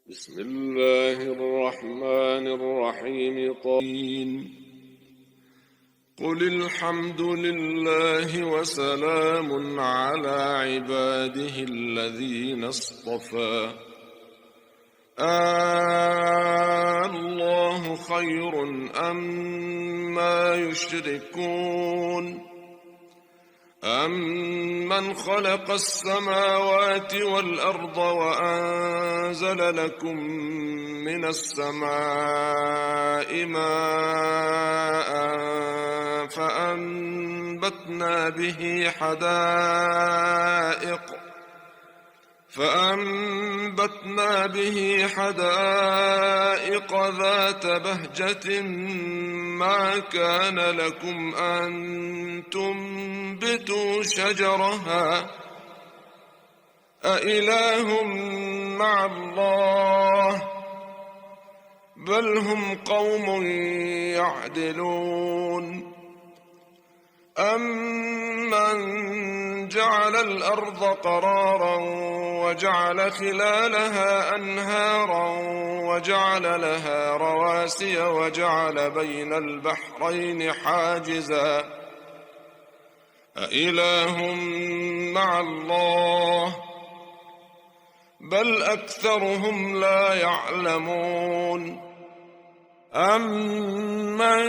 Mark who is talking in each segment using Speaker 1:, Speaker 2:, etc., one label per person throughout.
Speaker 1: بسم الله الرحمن الرحيم. قل الحمد لله وسلام على عباده الذين اصطفى. الله خير أما يشركون. أَمَّنْ خَلَقَ السَّمَاوَاتِ وَالْأَرْضَ وَأَنزَلَ لَكُم مِّنَ السَّمَاءِ مَاءً فَأَنبَتْنَا به حدائق ذات بهجة ما كان لكم أن تنبتوا شجرها أإله مع الله بل هم قوم يعدلون. أَمَّنْ جعل الأرض قرارا وجعل خلالها أنهارا وجعل لها رواسي وجعل بين البحرين حاجزا أإله مع الله بل أكثرهم لا يعلمون. أَمَّنْ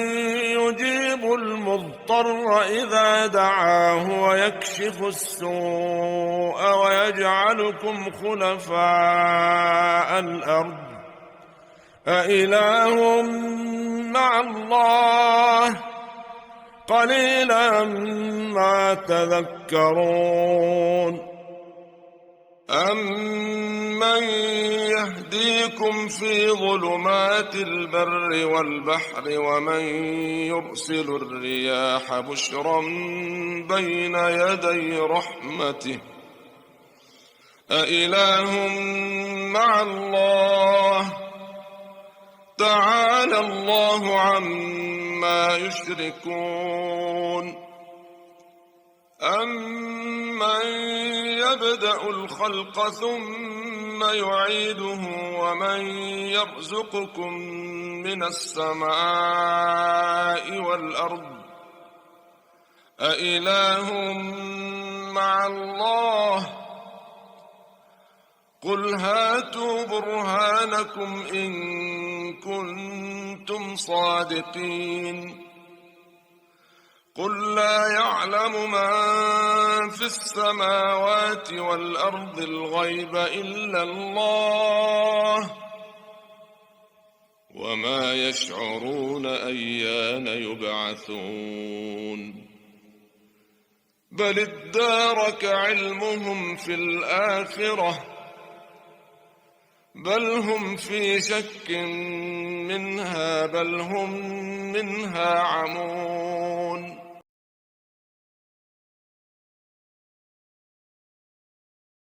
Speaker 1: يجيب المضطر إذا دعاه ويكشف السوء ويجعلكم خلفاء الأرض أإله مع الله قليلا ما تذكرون. أَمَّنْ يهديكم في ظلمات البر والبحر ومن يرسل الرياح بشرا بين يدي رحمته أإله مع الله تعالى الله عما يشركون. أَمَّنْ يبدأ الخلق ثم يعيده ومن يرزقكم من السماء والأرض أإله مع الله قل هاتوا برهانكم إن كنتم صادقين. قل لا يعلم من في السماوات والأرض الغيب إلا الله وما يشعرون أيان يبعثون. بل ادارك علمهم في الآخرة بل هم في شك منها بل هم منها عمون.